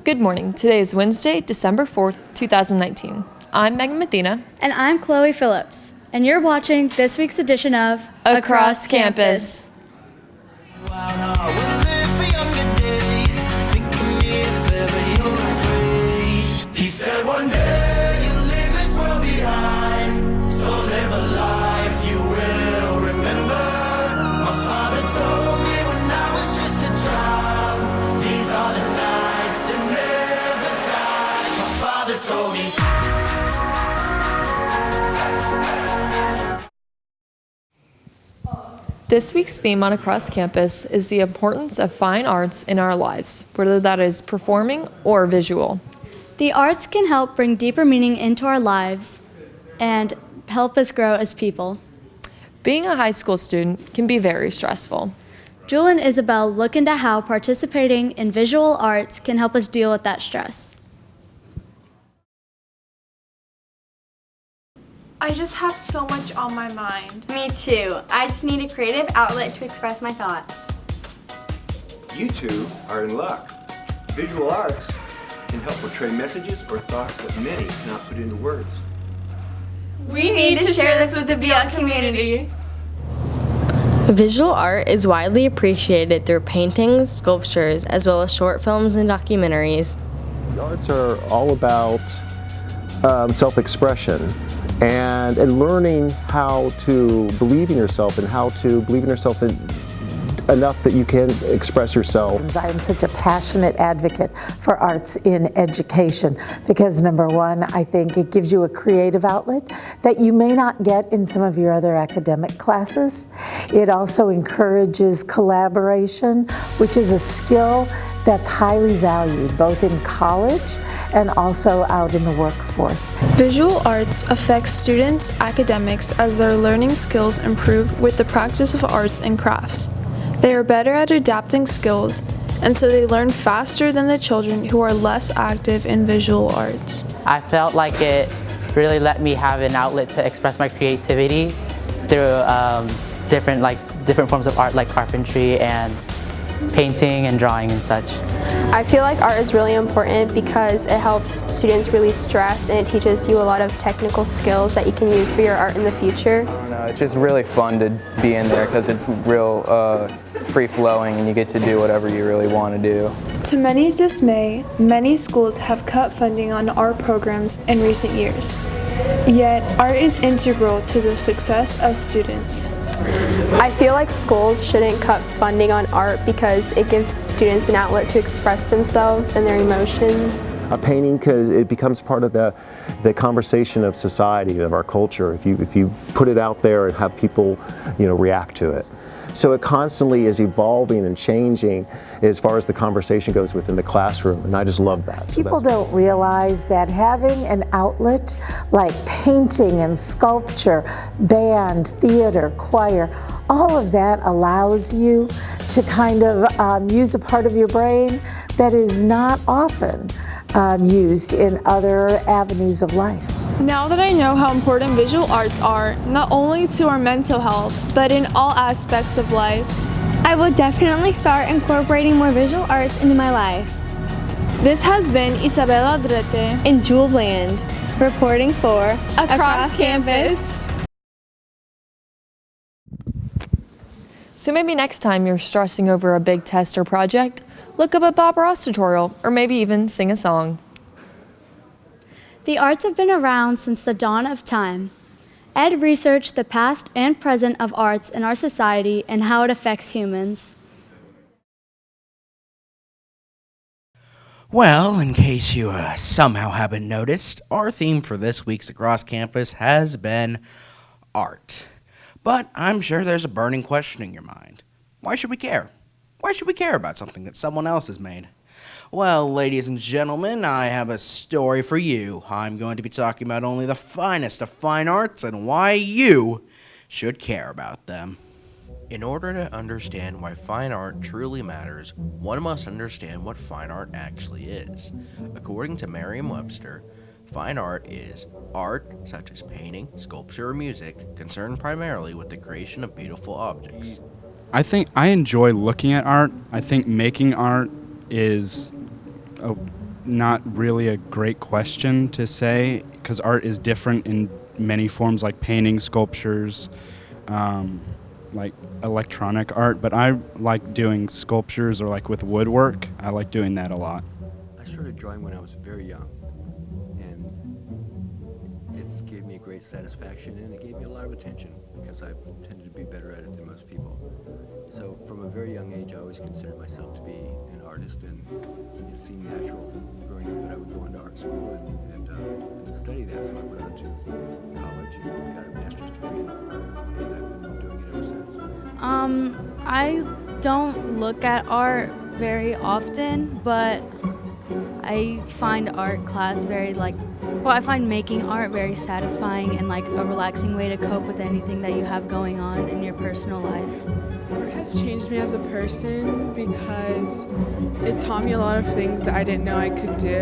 Good morning. Today is Wednesday, December 4th, 2019. I'm Megan Mathena. And I'm Chloe Phillips. And you're watching this week's edition of Across Campus. He said one day you'll leave this world behind, so live a life you will remember. My father told me when I was just a child, these are the nights that never die. My father told me. This week's theme on Across Campus is the importance of fine arts in our lives, whether that is performing or visual. The arts can help bring deeper meaning into our lives and help us grow as people. Being a high school student can be very stressful. Bland and Isabel look into how participating in visual arts can help us deal with that stress. I just have so much on my mind. Me too. I just need a creative outlet to express my thoughts. You two are in luck. Visual arts can help portray messages or thoughts that many cannot put into words. We need to share this with the BL community. Visual art is widely appreciated through paintings, sculptures, as well as short films and documentaries. The arts are all about self-expression and learning how to believe in yourself and how to believe in yourself enough that you can express yourself. I am such a passionate advocate for arts in education because number one, I think it gives you a creative outlet that you may not get in some of your other academic classes. It also encourages collaboration, which is a skill that's highly valued both in college and also out in the workforce. Visual arts affects students' academics as their learning skills improve with the practice of arts and crafts. They are better at adapting skills, and so they learn faster than the children who are less active in visual arts. I felt like it really let me have an outlet to express my creativity through different forms of art like carpentry and painting and drawing and such. I feel like art is really important because it helps students relieve stress and it teaches you a lot of technical skills that you can use for your art in the future. It's just really fun to be in there because it's real free-flowing and you get to do whatever you really want to do. To many's dismay, many schools have cut funding on art programs in recent years. Yet, art is integral to the success of students. I feel like schools shouldn't cut funding on art because it gives students an outlet to express themselves and their emotions. A painting, it becomes part of the conversation of society, of our culture, if you put it out there and have people react to it. So it constantly is evolving and changing as far as the conversation goes within the classroom, and I just love that. People don't realize that having an outlet like painting and sculpture, band, theater, choir, all of that allows you to kind of use a part of your brain that is not often used in other avenues of life. Now that I know how important visual arts are, not only to our mental health, but in all aspects of life, I will definitely start incorporating more visual arts into my life. This has been Isabel Aldrete and Jewel Bland, reporting for Across Campus. So maybe next time you're stressing over a big test or project, look up a Bob Ross tutorial or maybe even sing a song. The arts have been around since the dawn of time. Ed researched the past and present of arts in our society and how it affects humans. Well, in case you somehow haven't noticed, our theme for this week's Across Campus has been art. But I'm sure there's a burning question in your mind. Why should we care? Why should we care about something that someone else has made? Well, ladies and gentlemen, I have a story for you. I'm going to be talking about only the finest of fine arts and why you should care about them. In order to understand why fine art truly matters, one must understand what fine art actually is. According to Merriam-Webster, fine art is art, such as painting, sculpture, or music, concerned primarily with the creation of beautiful objects. I think I enjoy looking at art. I think making art is not really a great question to say, because art is different in many forms, like painting, sculptures, like electronic art, but I like doing sculptures or like with woodwork. I like doing that a lot. I started drawing when I was very young, and it's gave me a great satisfaction, and it gave me a lot of attention because I've tended to be better at it than most people. So from a very young age, I always considered myself to be an artist, and it seemed natural growing up that I would go into art school and study that. So I've gone to college and got a master's degree in art, and I've been doing it ever since. I don't look at art very often, but I find art class I find making art very satisfying and like a relaxing way to cope with anything that you have going on in your personal life. Art has changed me as a person because it taught me a lot of things that I didn't know I could do,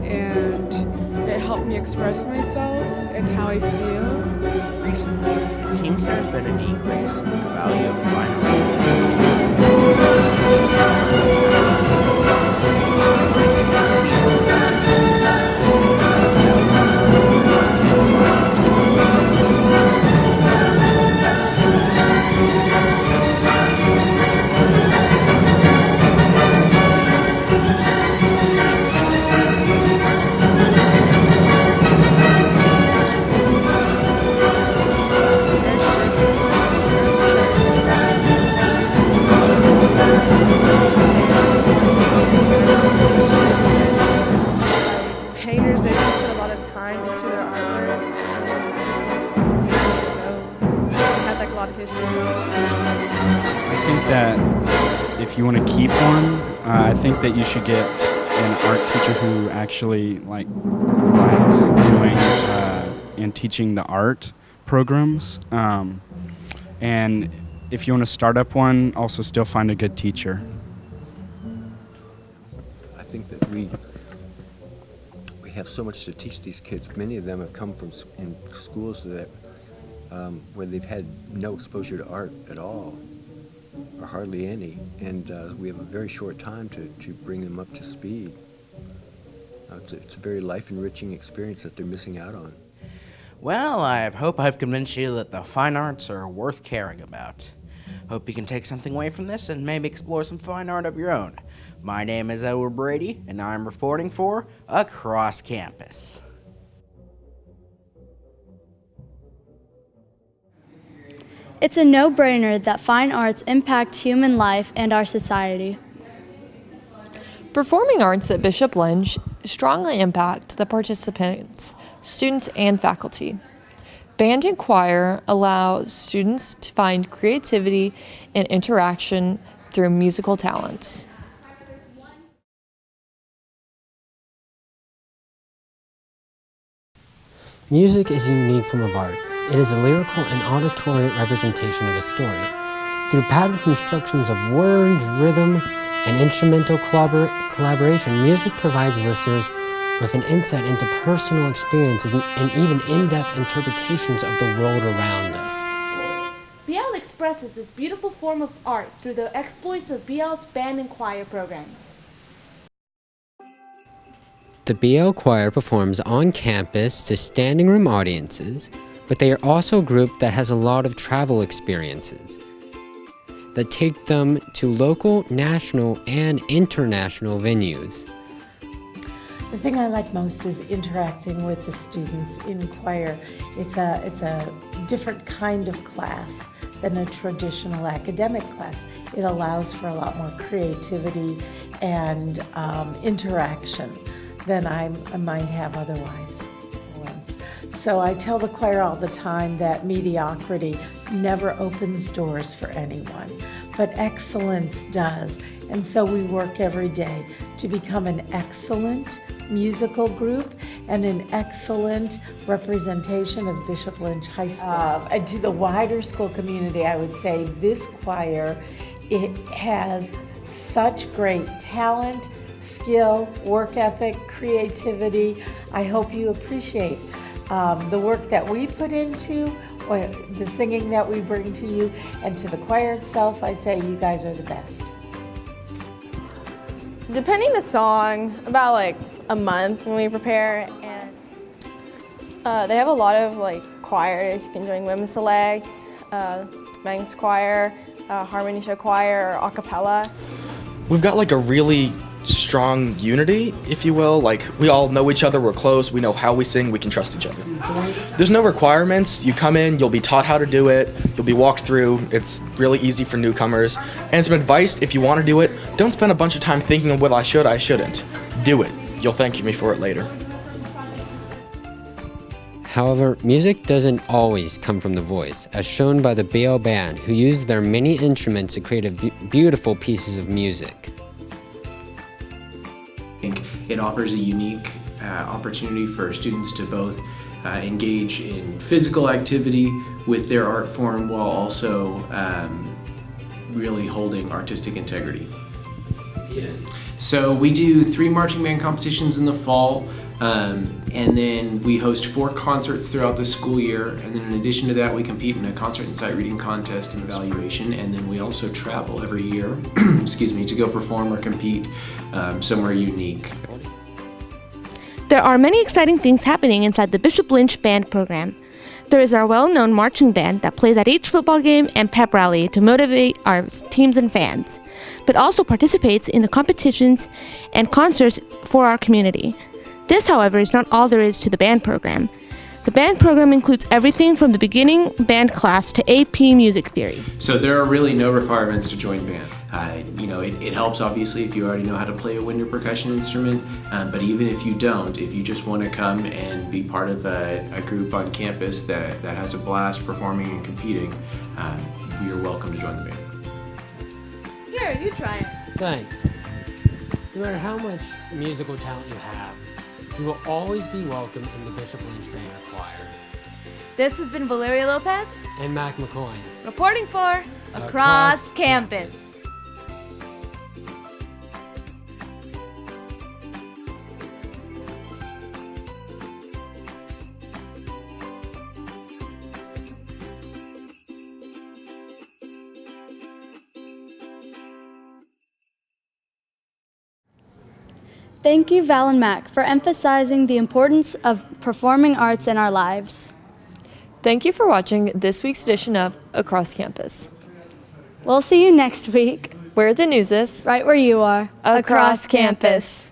and it helped me express myself and how I feel. Recently, it seems there has been a decrease in the value of fine Painters, they put a lot of time into their artwork. It has like a lot of history. I think that if you want to keep one, I think that you should get an art teacher who actually likes doing and teaching the art programs. And if you want to start up one, also still find a good teacher. I think that we have so much to teach these kids. Many of them have come from in schools that where they've had no exposure to art at all, or hardly any, and we have a very short time to bring them up to speed. It's a very life-enriching experience that they're missing out on. Well, I hope I've convinced you that the fine arts are worth caring about. Hope you can take something away from this and maybe explore some fine art of your own. My name is Brady, and I'm reporting for Across Campus. It's a no-brainer that fine arts impact human life and our society. Performing arts at Bishop Lynch strongly impact the participants, students, and faculty. Band and choir allow students to find creativity and interaction through musical talents. Music is a unique form of art. It is a lyrical and auditory representation of a story. Through patterned constructions of words, rhythm, and instrumental collaboration, music provides listeners with an insight into personal experiences and even in-depth interpretations of the world around us. BL expresses this beautiful form of art through the exploits of BL's band and choir programs. The BL Choir performs on campus to standing room audiences, but they are also a group that has a lot of travel experiences that take them to local, national, and international venues. The thing I like most is interacting with the students in choir. It's a different kind of class than a traditional academic class. It allows for a lot more creativity and interaction than I might have otherwise. So I tell the choir all the time that mediocrity never opens doors for anyone, but excellence does. And so we work every day to become an excellent musical group and an excellent representation of Bishop Lynch High School. And to the wider school community, I would say this choir, it has such great talent, skill, work ethic, creativity. I hope you appreciate the work that we put into, or the singing that we bring to you, and to the choir itself, I say you guys are the best. Depending the song, about like a month when we prepare, and they have a lot of like choirs. You can join Women's Select, men's choir, harmony show choir, or a cappella. We've got like a really strong unity, if you will. Like, we all know each other, we're close, we know how we sing, we can trust each other. There's no requirements. You come in, you'll be taught how to do it, you'll be walked through. It's really easy for newcomers. And some advice, if you want to do it, don't spend a bunch of time thinking of what I shouldn't. Do it. You'll thank me for it later. However, music doesn't always come from the voice, as shown by the BL Band, who use their many instruments to create beautiful pieces of music. It offers a unique opportunity for students to both engage in physical activity with their art form while also really holding artistic integrity. So we do 3 marching band competitions in the fall, and then we host 4 concerts throughout the school year, and then in addition to that we compete in a concert and sight reading contest and evaluation, and then we also travel every year excuse me, to go perform or compete somewhere unique. There are many exciting things happening inside the Bishop Lynch Band program. There is our well-known marching band that plays at each football game and pep rally to motivate our teams and fans, but also participates in the competitions and concerts for our community. This, however, is not all there is to the band program. The band program includes everything from the beginning band class to AP music theory. So there are really no requirements to join band. It helps obviously if you already know how to play a wind or percussion instrument, but even if you don't, if you just want to come and be part of a group on campus that has a blast performing and competing, you're welcome to join the band. Here, you try it. Thanks. No matter how much musical talent you have, you will always be welcome in the Bishop Lynch Band Choir. This has been Valeria Lopez And Mac McCoin. reporting for Across Campus. Thank you, Val and Mac, for emphasizing the importance of performing arts in our lives. Thank you for watching this week's edition of Across Campus. We'll see you next week. Where the news is. Right where you are. Across Campus.